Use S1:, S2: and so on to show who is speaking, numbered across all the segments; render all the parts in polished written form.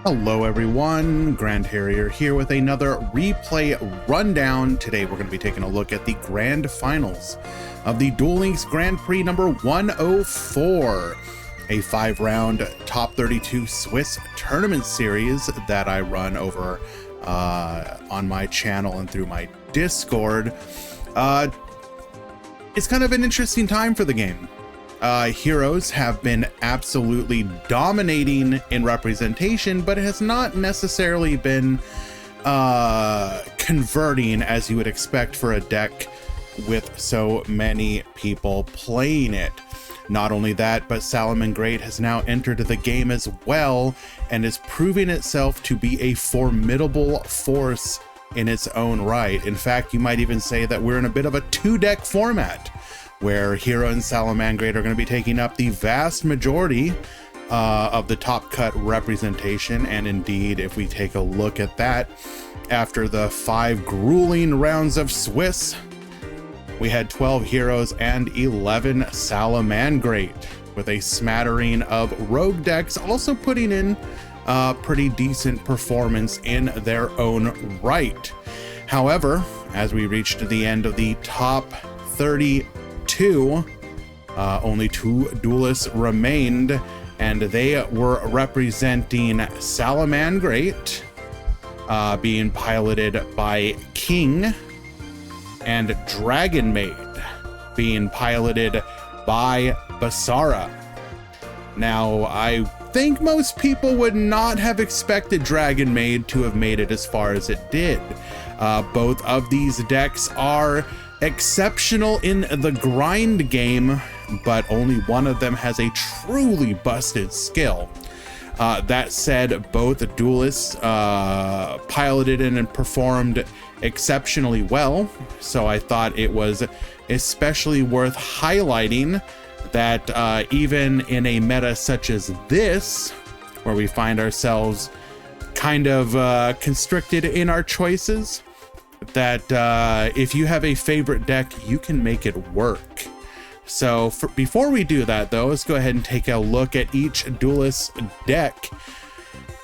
S1: Hello everyone, Grand Harrier here with another replay rundown. Today we're going to be taking a look at the grand finals of the Duel Links Grand Prix number 104, a 5-round top 32 Swiss tournament series that I run over on my channel and through my Discord. It's kind of an interesting time for the game. Heroes have been absolutely dominating in representation, but it has not necessarily been converting as you would expect for a deck with so many people playing it. Not only that, but Salamangreat has now entered the game as well and is proving itself to be a formidable force in its own right. In fact, you might even say that we're in a bit of a two-deck format, where Hero and Salamangreat are going to be taking up the vast majority of the top cut representation. And indeed, if we take a look at that, after the 5 grueling rounds of Swiss, we had 12 Heroes and 11 Salamangreat, with a smattering of rogue decks also putting in pretty decent performance in their own right. However, as we reached the end of the top 32, only 2 duelists remained, and they were representing Salamangreat, being piloted by King, and Dragonmaid, being piloted by Basara. Now, I think most people would not have expected Dragonmaid to have made it as far as it did. Both of these decks are exceptional in the grind game, but only one of them has a truly busted skill. That said, both duelists piloted and performed exceptionally well, so I thought it was especially worth highlighting that even in a meta such as this, where we find ourselves kind of constricted in our choices, that if you have a favorite deck, you can make it work. So before we do that though, let's go ahead and take a look at each duelist deck.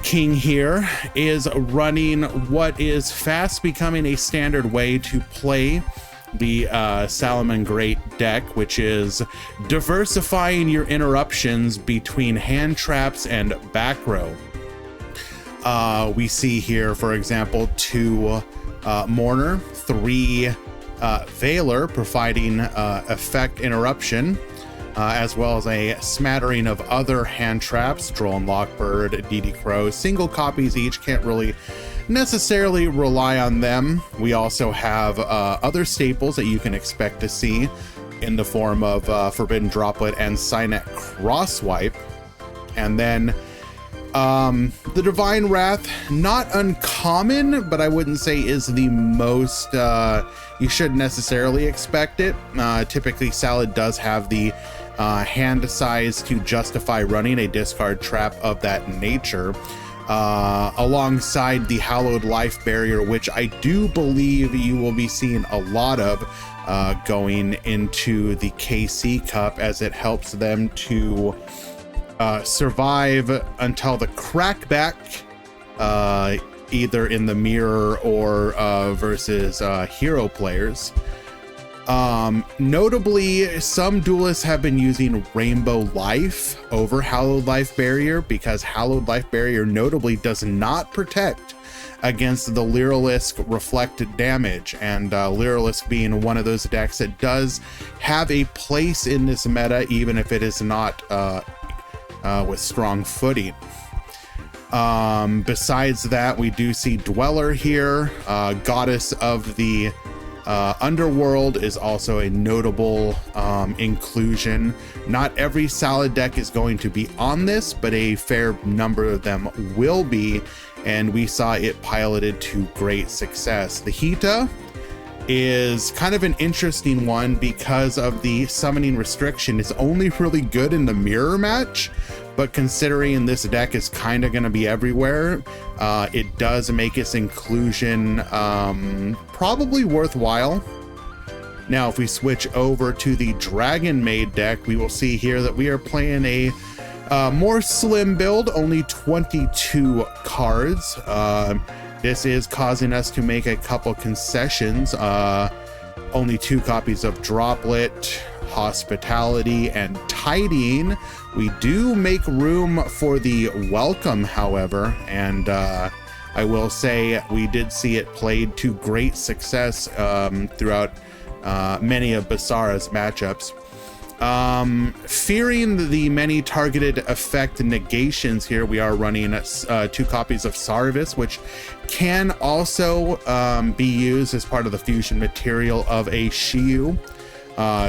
S1: King here is running what is fast becoming a standard way to play the Salamangreat deck, which is diversifying your interruptions between hand traps and back row. We see here, for example, 2 Mourner, 3 Veiler providing effect interruption, as well as a smattering of other hand traps, Droll and Lockbird, DD Crow, single copies each, can't really necessarily rely on them. We also have other staples that you can expect to see in the form of Forbidden Droplet and Signet Crosswipe. And then the Divine Wrath, not uncommon, but I wouldn't say is the most, you shouldn't necessarily expect it. Typically Salad does have the hand size to justify running a discard trap of that nature, alongside the Hallowed Life Barrier, which I do believe you will be seeing a lot of going into the KC Cup, as it helps them to survive until the crackback, either in the mirror or versus hero players. Notably, some duelists have been using Rainbow Life over Hallowed Life Barrier, because Hallowed Life Barrier notably does not protect against the Lyrilisk reflected damage, and Lyrilisk being one of those decks that does have a place in this meta, even if it is not with strong footing. Besides that, we do see Dweller here, Goddess of the Underworld is also a notable inclusion. Not every Salad deck is going to be on this, but a fair number of them will be, and we saw it piloted to great success. The Hita is kind of an interesting one because of the summoning restriction. It's only really good in the mirror match, but considering this deck is kind of going to be everywhere, it does make its inclusion probably worthwhile. Now, if we switch over to the Dragonmaid deck, we will see here that we are playing a More slim build, only 22 cards. This is causing us to make a couple concessions. Only 2 copies of Droplet, Hospitality, and Tidying. We do make room for the Welcome, however, and I will say we did see it played to great success throughout many of Basara's matchups. Fearing the many targeted effect negations here, we are running 2 copies of Sarvis, which can also be used as part of the fusion material of a Shiyu.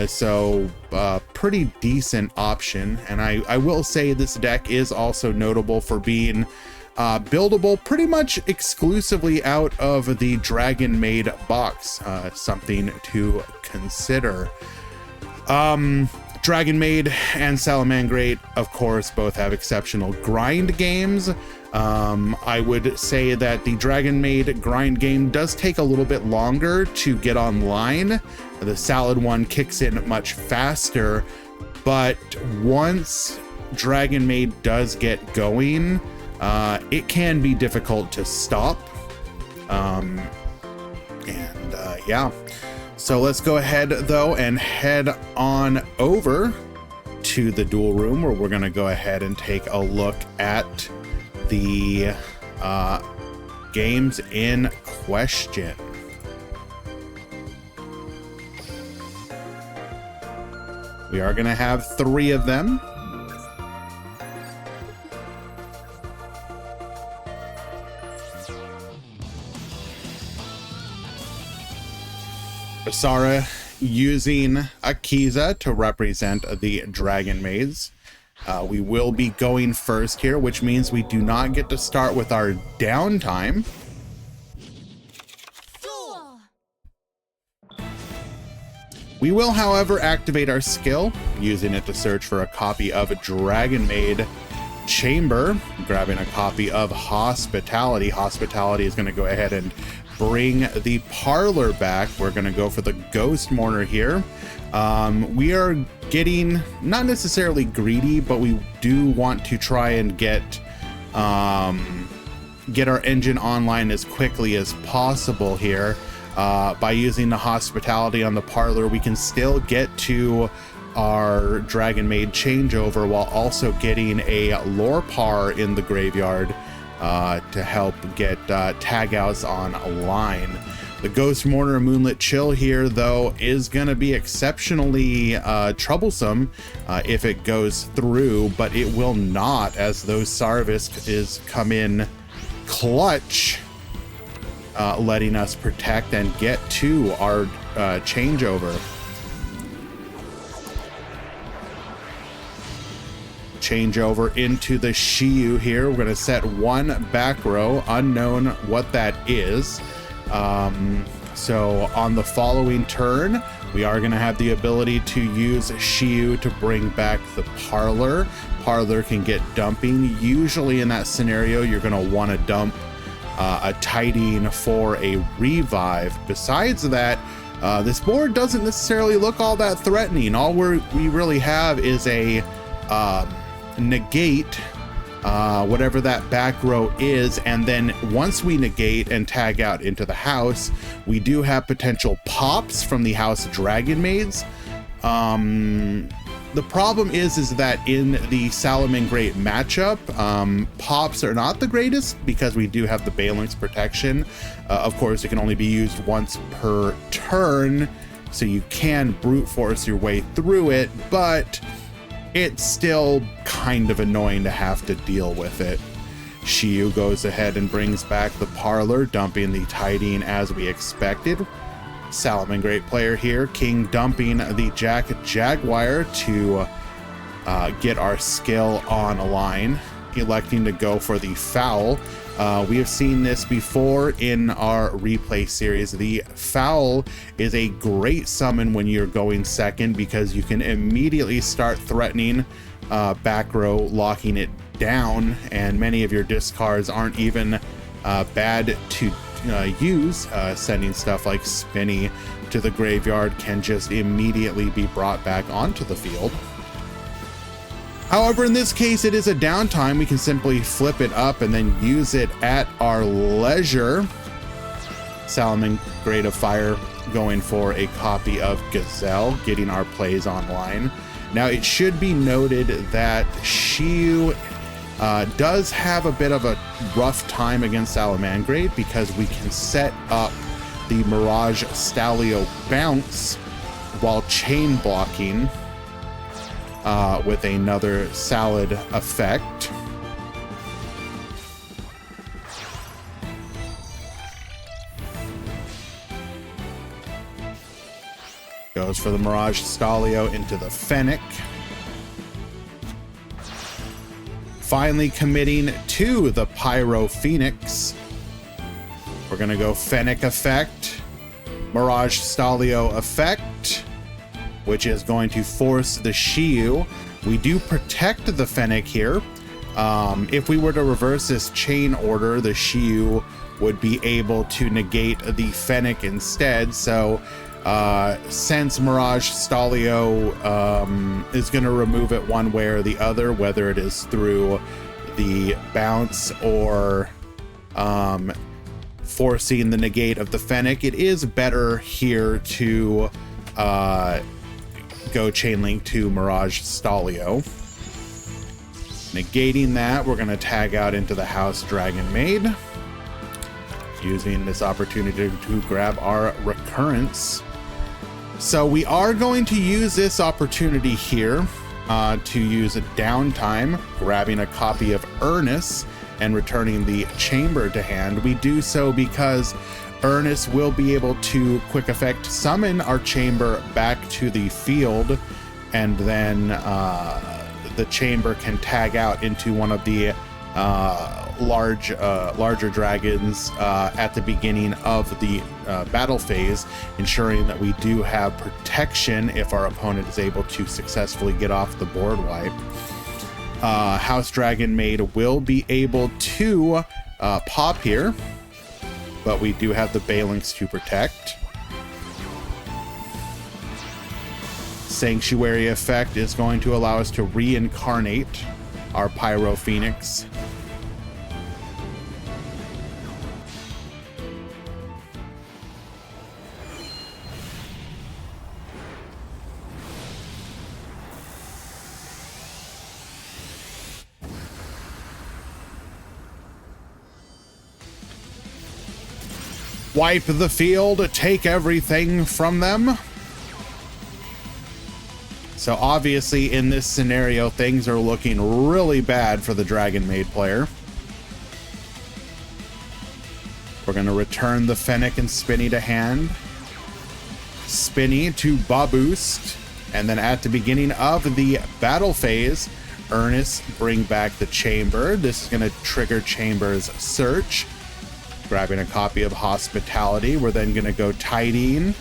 S1: So pretty decent option. And I will say this deck is also notable for being buildable pretty much exclusively out of the Dragonmaid box, something to consider. Dragonmaid and Salamangreat, of course, both have exceptional grind games. I would say that the Dragonmaid grind game does take a little bit longer to get online. The Salad one kicks in much faster, but once Dragonmaid does get going, it can be difficult to stop. Yeah. So let's go ahead though and head on over to the duel room, where we're going to go ahead and take a look at the games in question. We are going to have 3 of them. Basara using Akiza to represent the Dragonmaids. We will be going first here, which means we do not get to start with our downtime. We will, however, activate our skill, using it to search for a copy of Dragonmaid Chamber, grabbing a copy of Hospitality. Hospitality is going to go ahead and bring the Parlor back. We're going to go for the Ghost Mourner here. We are getting not necessarily greedy, but we do want to try and get our engine online as quickly as possible here. By using the Hospitality on the Parlor, we can still get to our Dragonmaid changeover while also getting a Lorpar in the graveyard to help get tag outs online. The Ghost Mourner Moonlit Chill here, though, is going to be exceptionally troublesome if it goes through, but it will not, as those Sarvis is come in clutch, letting us protect and get to our changeover. Changeover into the Shiyu here. We're going to set 1 back row, unknown what that is. So on the following turn, we are going to have the ability to use Shiyu to bring back the Parlor. Parlor can get dumping. Usually in that scenario, you're going to want to dump a Tidying for a revive. Besides that, this board doesn't necessarily look all that threatening. All we really have is a negate whatever that back row is, and then once we negate and tag out into the house, we do have potential pops from the house Dragonmaids. The problem is that in the Salamangreat matchup, pops are not the greatest because we do have the Balinx protection. Of course, it can only be used once per turn, so you can brute force your way through it, but it's still kind of annoying to have to deal with it. Shiyu goes ahead and brings back the Parlor, dumping the Tidying as we expected. Salamangreat player here, King dumping the Jaguar to get our skill on a line, electing to go for the Foul. We have seen this before in our replay series. The Foul is a great summon when you're going second because you can immediately start threatening back row, locking it down, and many of your discards aren't even bad to use. Sending stuff like Spinny to the graveyard can just immediately be brought back onto the field. However, in this case, it is a downtime. We can simply flip it up and then use it at our leisure. Salamangreat of Fire going for a copy of Gazelle, getting our plays online. Now, it should be noted that Shiyu does have a bit of a rough time against Salamangreat because we can set up the Mirage Stalio bounce while chain blocking with another salad effect. Goes for the Mirage Stalio into the Fennec. Finally committing to the Pyro Phoenix. We're gonna go Fennec effect, Mirage Stalio effect, which is going to force the Shiyu. We do protect the Fennec here. If we were to reverse this chain order, the Shiyu would be able to negate the Fennec instead. So since Mirage Stalio is going to remove it one way or the other, whether it is through the bounce or forcing the negate of the Fennec, it is better here to go chain link to Mirage Stalio. Negating that, we're going to tag out into the house Dragonmaid, using this opportunity to grab our recurrence. So we are going to use this opportunity here to use a downtime, grabbing a copy of Ernest and returning the chamber to hand. We do so because Ernest will be able to quick effect summon our chamber back to the field, and then the chamber can tag out into one of the larger dragons at the beginning of the battle phase, ensuring that we do have protection if our opponent is able to successfully get off the board wipe. House Dragonmaid will be able to pop here, but we do have the Balinks to protect. Sanctuary effect is going to allow us to reincarnate our Pyro Phoenix. Wipe the field, take everything from them. So obviously in this scenario, things are looking really bad for the Dragonmaid player. We're going to return the Fennec and Spinny to hand. Spinny to Baboost. And then at the beginning of the battle phase, Ernest bring back the chamber. This is going to trigger Chamber's search. Grabbing a copy of Hospitality. We're then going to go Tidying.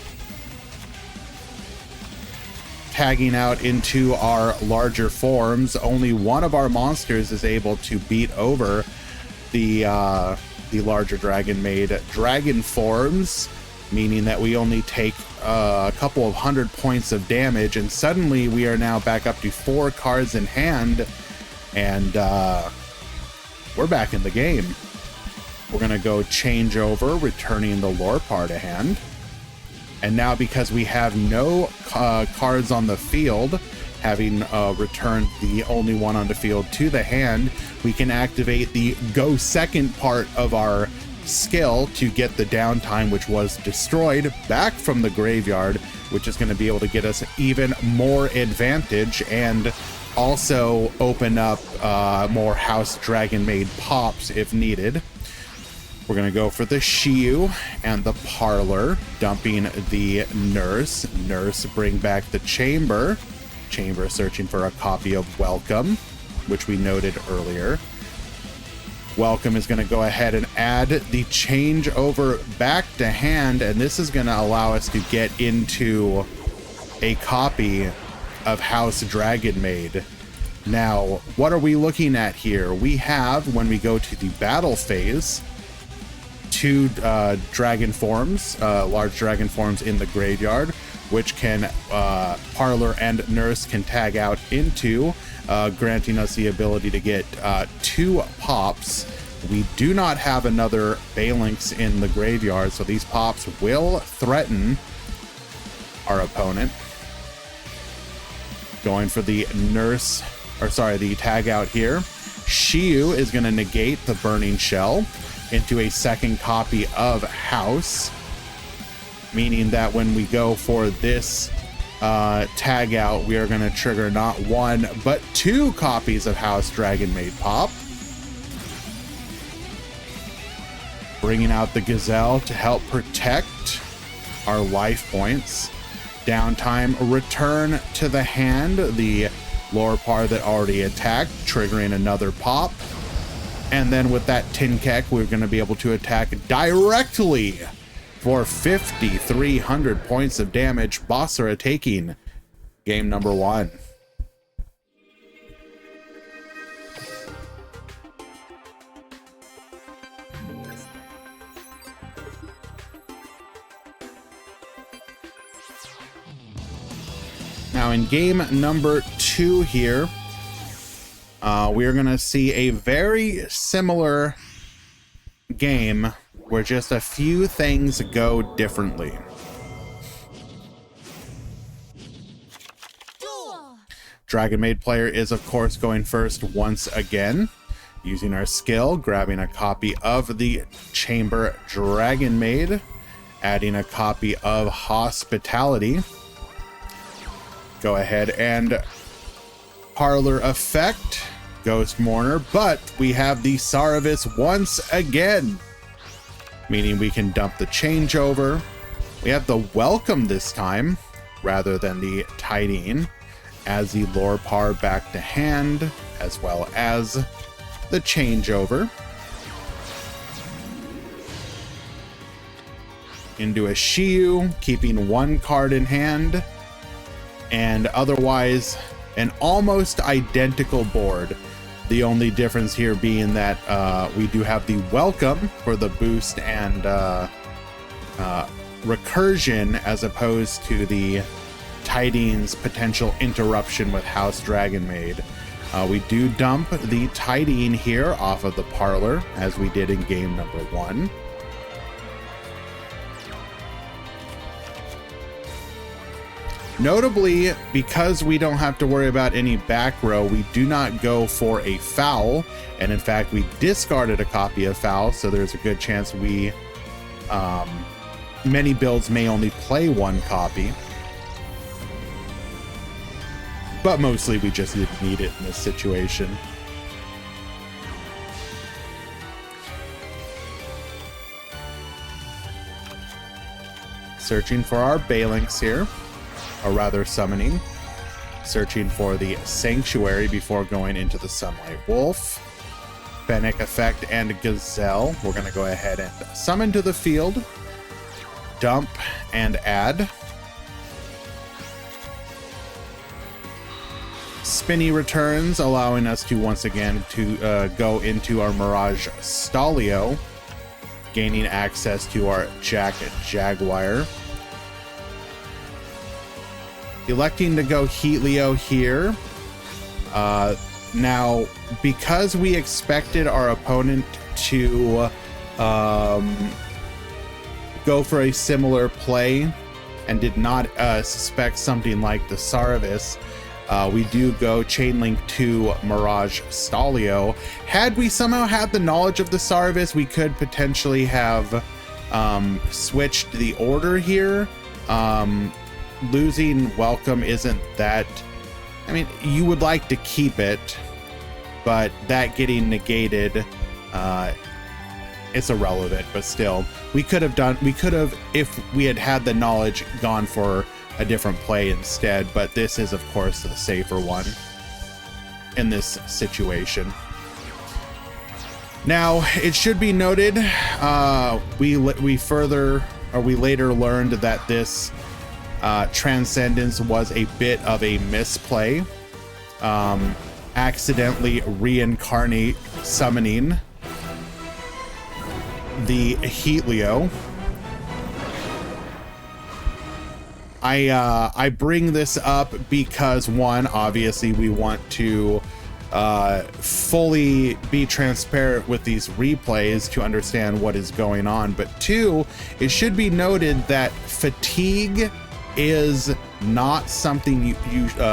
S1: Tagging out into our larger forms. Only one of our monsters is able to beat over the larger Dragonmaid dragon forms, meaning that we only take a couple of 100 points of damage, and suddenly we are now back up to 4 cards in hand, and we're back in the game. We're gonna go change over, returning the Lorpar to hand. And now, because we have no cards on the field, having returned the only one on the field to the hand, we can activate the go second part of our skill to get the downtime, which was destroyed, back from the graveyard, which is going to be able to get us even more advantage and also open up more House Dragonmaid pops if needed. We're going to go for the Shiyu and the Parlor, dumping the Nurse. Nurse bring back the Chamber. Chamber searching for a copy of Welcome, which we noted earlier. Welcome is going to go ahead and add the changeover back to hand, and this is going to allow us to get into a copy of House Dragonmaid. Now, what are we looking at here? We have, when we go to the battle phase, 2 dragon forms, large dragon forms in the graveyard. which can Parlor and Nurse can tag out into, granting us the ability to get 2 pops. We do not have another Phalanx in the graveyard, so these pops will threaten our opponent. Going for the Nurse, or sorry, the tag out here. Shiyu is going to negate the Burning Shell into a second copy of House, meaning that when we go for this tag out, we are going to trigger not 1 but 2 copies of House Dragonmaid pop, bringing out the Gazelle to help protect our life points. Downtime, return to the hand the Lorpar that already attacked, triggering another pop. And then with that Tinkek, we're going to be able to attack directly for 5,300 points of damage. Basara taking game number 1. Now in game number 2 here, we're going to see a very similar game where just a few things go differently. Dragonmaid player is of course going first once again, using our skill, grabbing a copy of the Chamber Dragonmaid, adding a copy of Hospitality. Go ahead and Parlor effect, Ghost Mourner, but we have the Saravis once again, meaning we can dump the changeover. We have the Welcome this time, rather than the Tidying, as the Lorpar back to hand, as well as the changeover. Into a Shiyu, keeping 1 card in hand, and otherwise an almost identical board. The only difference here being that we do have the Welcome for the boost and recursion, as opposed to the Tidings potential interruption with House Dragonmaid. We do dump the Tidying here off of the Parlor, as we did in game number 1. Notably, because we don't have to worry about any back row, we do not go for a foul, and in fact we discarded a copy of foul, so there's a good chance we many builds may only play 1 copy, but mostly we just didn't need it in this situation. Searching for our Phalanx here, or rather summoning, searching for the Sanctuary before going into the Sunlight Wolf, Fennec effect, and Gazelle. We're going to go ahead and summon to the field, dump, and add. Spinny returns, allowing us to once again to go into our Mirage Stalio, gaining access to our Jaguar. Electing to go Heatleo here. Now, because we expected our opponent to go for a similar play and did not suspect something like the Saravis, we do go Chainlink to Mirage Stalio. Had we somehow had the knowledge of the Saravis, we could potentially have switched the order here. Losing Welcome isn't that... I mean, you would like to keep it, but that getting negated, it's irrelevant, but still. We could have, if we had had the knowledge, gone for a different play instead, but this is, of course, the safer one in this situation. Now, it should be noted, we later learned that this Transcendence was a bit of a misplay, accidentally reincarnate summoning the Heatleo. I bring this up because one, obviously we want to fully be transparent with these replays to understand what is going on, but two, it should be noted that fatigue is not something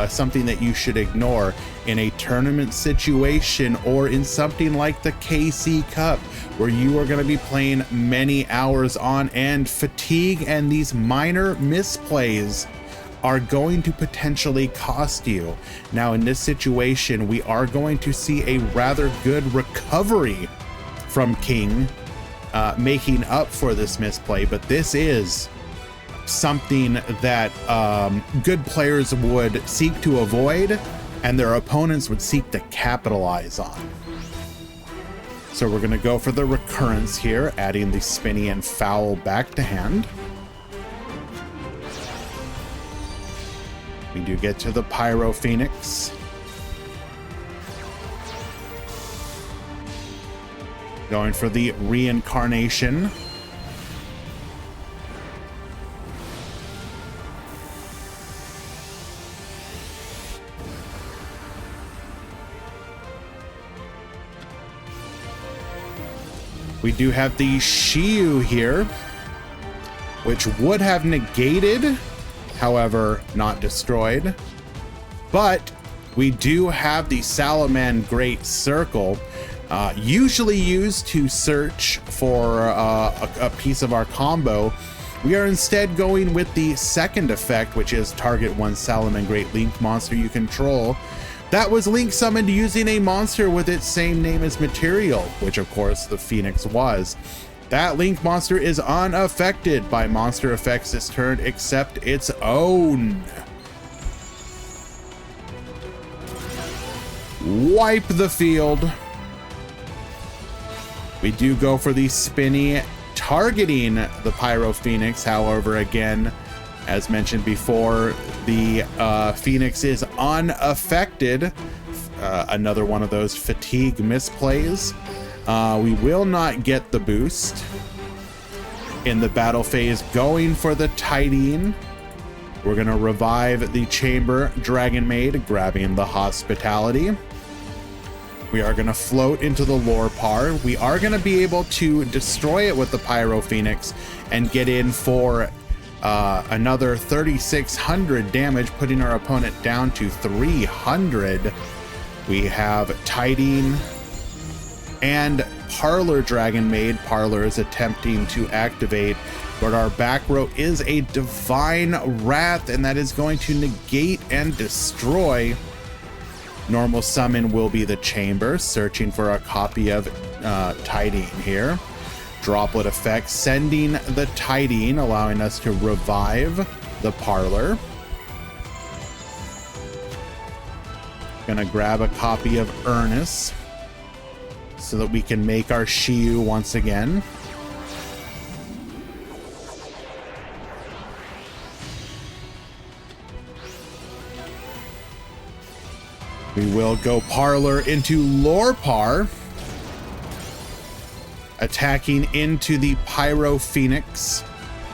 S1: something that you should ignore in a tournament situation or in something like the KC Cup, where you are going to be playing many hours on end. Fatigue and these minor misplays are going to potentially cost you. Now, in this situation, we are going to see a rather good recovery from King, making up for this misplay, but this is something that good players would seek to avoid and their opponents would seek to capitalize on. So we're going to go for the recurrence here, adding the spinny and foul back to hand. We do get to the Pyro Phoenix. Going for the reincarnation. We do have the Shiyu here, which would have negated, however, not destroyed. But we do have the Salamangreat circle, usually used to search for a piece of our combo. We are instead going with the second effect, which is target one Salamangreat Link monster you control. That was Link summoned using a monster with its same name as material, which of course the Phoenix was. That Link monster is unaffected by monster effects this turn except its own. Wipe the field. We do go for the spinny, targeting the Pyro Phoenix. However, again, as mentioned before, the Phoenix is unaffected. Another one of those fatigue misplays. We will not get the boost in the battle phase. Going for the Tidine. We're going to revive the Chamber Dragonmaid, grabbing the Hospitality. We are going to float into the Lore Par. We are going to be able to destroy it with the Pyro Phoenix and get in for another 3,600 damage, putting our opponent down to 300. We have Tidine and Parlor Dragonmaid. Parlor is attempting to activate, but our back row is a Divine Wrath, and that is going to negate and destroy. Normal summon will be the Chamber, searching for a copy of Tidine here. Droplet effect, sending the Tidine, allowing us to revive the Parlor. Gonna grab a copy of Ernest so that we can make our Shiyu once again. We will go Parlor into Lore Par, attacking into the Pyro Phoenix,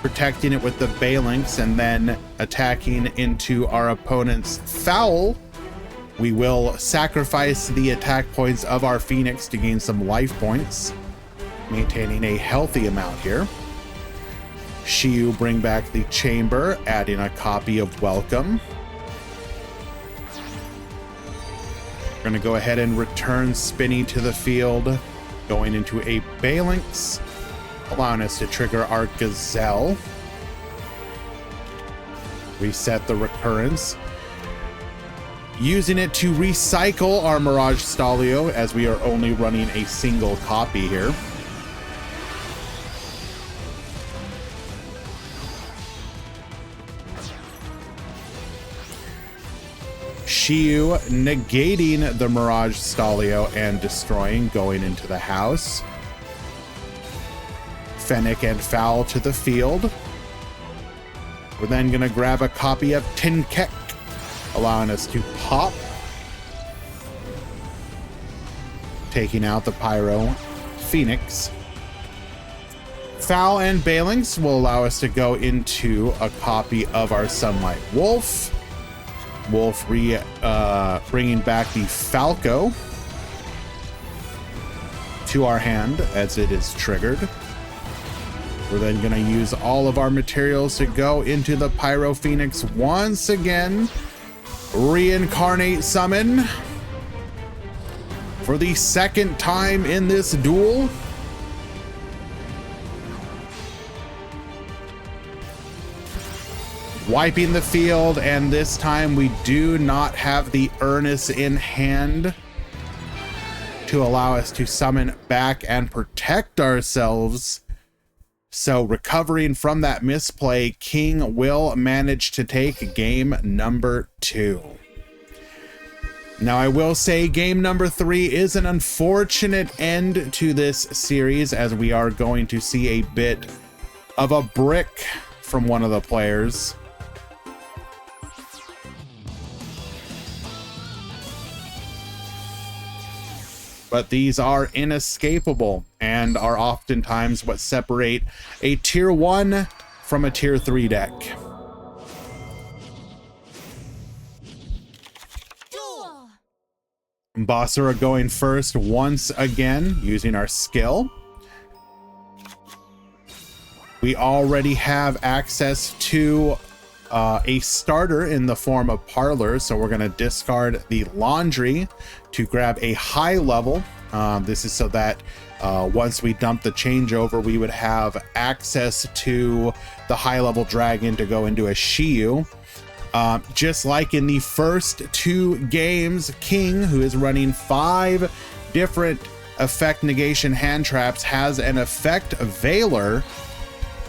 S1: protecting it with the Phalanx, and then attacking into our opponent's Foul. We will sacrifice the attack points of our Phoenix to gain some life points, maintaining a healthy amount here. Shiyu bring back the Chamber, adding a copy of Welcome. We're going to go ahead and return Spinny to the field, going into a Phalanx, allowing us to trigger our Gazelle. Reset the recurrence, using it to recycle our Mirage Stalio, as we are only running a single copy here. Shiyu negating the Mirage Stalio and destroying, going into the house. Fennec and Foul to the field. We're then going to grab a copy of Tinkek, allowing us to pop, taking out the Pyro Phoenix. Foul and Balings will allow us to go into a copy of our Sunlight Wolf. Wolf bringing back the Falco to our hand as it is triggered. We're then going to use all of our materials to go into the Pyro Phoenix once again. Reincarnate summon for the second time in this duel. Wiping the field, and this time we do not have the Urnus in hand to allow us to summon back and protect ourselves. So recovering from that misplay, King will manage to take game number 2. Now I will say game number 3 is an unfortunate end to this series, as we are going to see a bit of a brick from one of the players. But these are inescapable and are oftentimes what separate a tier 1 from a tier 3 deck. Basara going first once again, using our skill. We already have access to a starter in the form of Parlor, so we're going to discard the Laundry to grab a high level. This is so that once we dump the changeover, we would have access to the high level dragon to go into a Shiyu. Just like in the first 2 games, King, who is running 5 different effect negation hand traps, has an effect Veiler.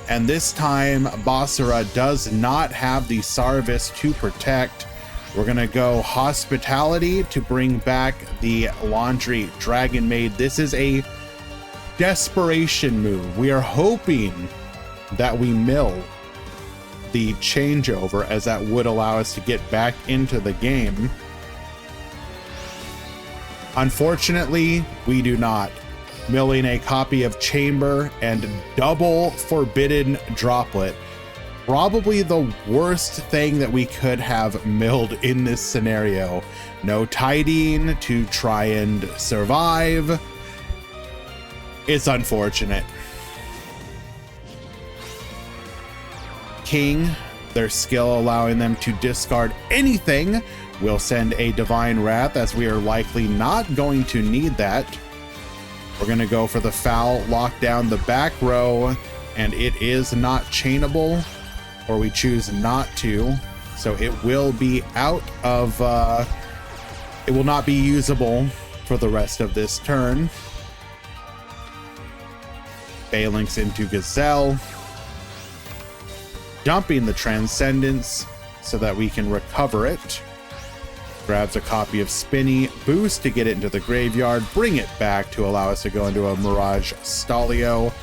S1: And this time, Basara does not have the Sarvis to protect. We're going to go Hospitality to bring back the Laundry Dragonmaid. This is a desperation move. We are hoping that we mill the changeover, as that would allow us to get back into the game. Unfortunately, we do not. Milling a copy of Chamber and double Forbidden Droplet. Probably the worst thing that we could have milled in this scenario. No tidying to try and survive. It's unfortunate. King, their skill allowing them to discard anything, will send a Divine Wrath, as we are likely not going to need that. We're going to go for the Foul, lock down the back row, and it is not chainable, or we choose not to. So it will be out of, it will not be usable for the rest of this turn. Phalanx into Gazelle. Dumping the Transcendence so that we can recover it. Grabs a copy of Spinny, boost to get it into the graveyard, bring it back to allow us to go into a Mirage Stalio.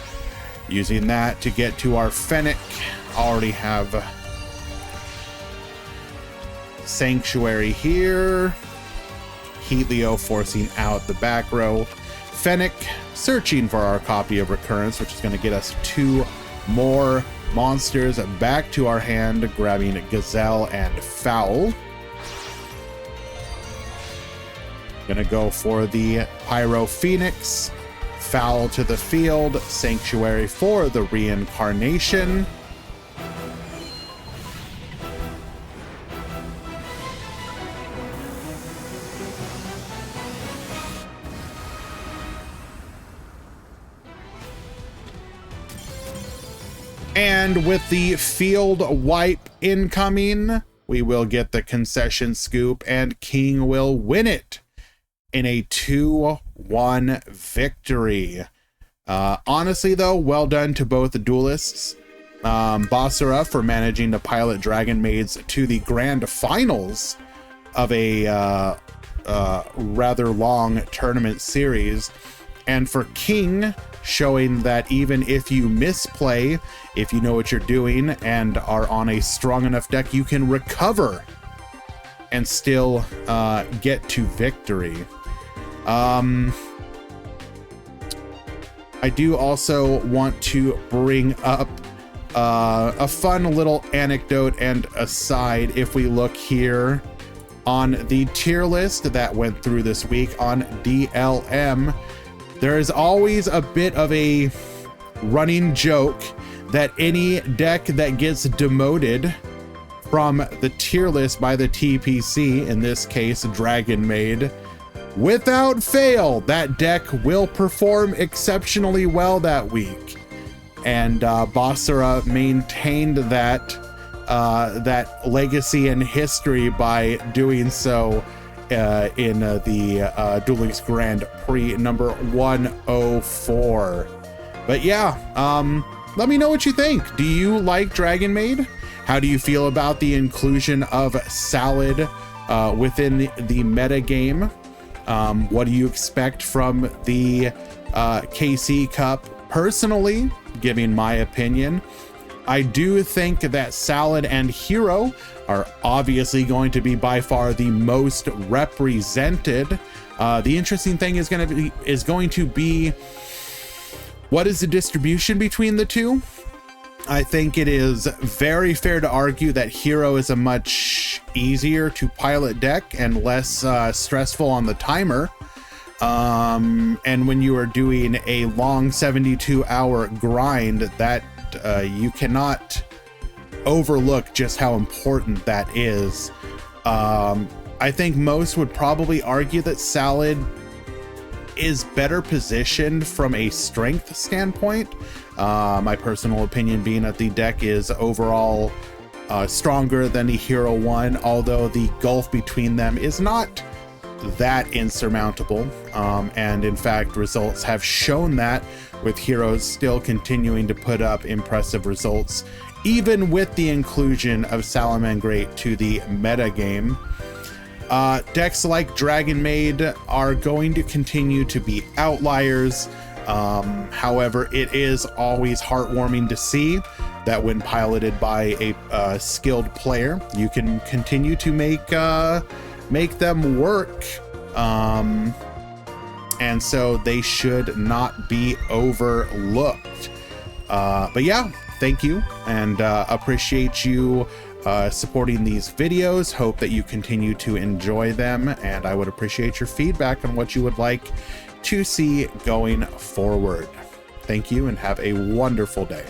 S1: Using that to get to our Fennec. Already have Sanctuary here. Heatleo forcing out the back row. Fennec searching for our copy of Recurrence, which is going to get us 2 more monsters back to our hand, grabbing Gazelle and Foul. Gonna go for the Pyro Phoenix. Foul to the field. Sanctuary for the Reincarnation. And with the field wipe incoming, we will get the concession scoop, and King will win it in a 2-1 victory. Honestly, though, well done to both the duelists. Basara for managing to pilot Dragonmaids to the grand finals of a rather long tournament series. And for King, showing that even if you misplay, if you know what you're doing and are on a strong enough deck, you can recover and still get to victory. I do also want to bring up a fun little anecdote and aside. If we look here on the tier list that went through this week on DLM, there is always a bit of a running joke that any deck that gets demoted from the tier list by the TPC, in this case Dragonmaid, without fail, that deck will perform exceptionally well that week. And Basara maintained that legacy and history by doing so in the Duel Links Grand Prix number 104. But yeah, let me know what you think. Do you like Dragonmaid? How do you feel about the inclusion of Salad within the meta game? What do you expect from the KC Cup? Personally, giving my opinion, I do think that Salad and Hero are obviously going to be by far the most represented. The interesting thing is going to be what is the distribution between the two? I think it is very fair to argue that Hero is a much easier to pilot deck and less stressful on the timer. And when you are doing a long 72-hour grind, that you cannot overlook just how important that is. I think most would probably argue that Salad is better positioned from a strength standpoint. My personal opinion being that the deck is overall stronger than the Hero one, although the gulf between them is not that insurmountable. And in fact, results have shown that, with Heroes still continuing to put up impressive results, even with the inclusion of Salamangreat to the meta game. Decks like Dragonmaid are going to continue to be outliers. However, it is always heartwarming to see that when piloted by a skilled player, you can continue to make them work. And so they should not be overlooked. But yeah, thank you, and appreciate you supporting these videos. Hope that you continue to enjoy them, and I would appreciate your feedback on what you would like to see going forward. Thank you, and have a wonderful day.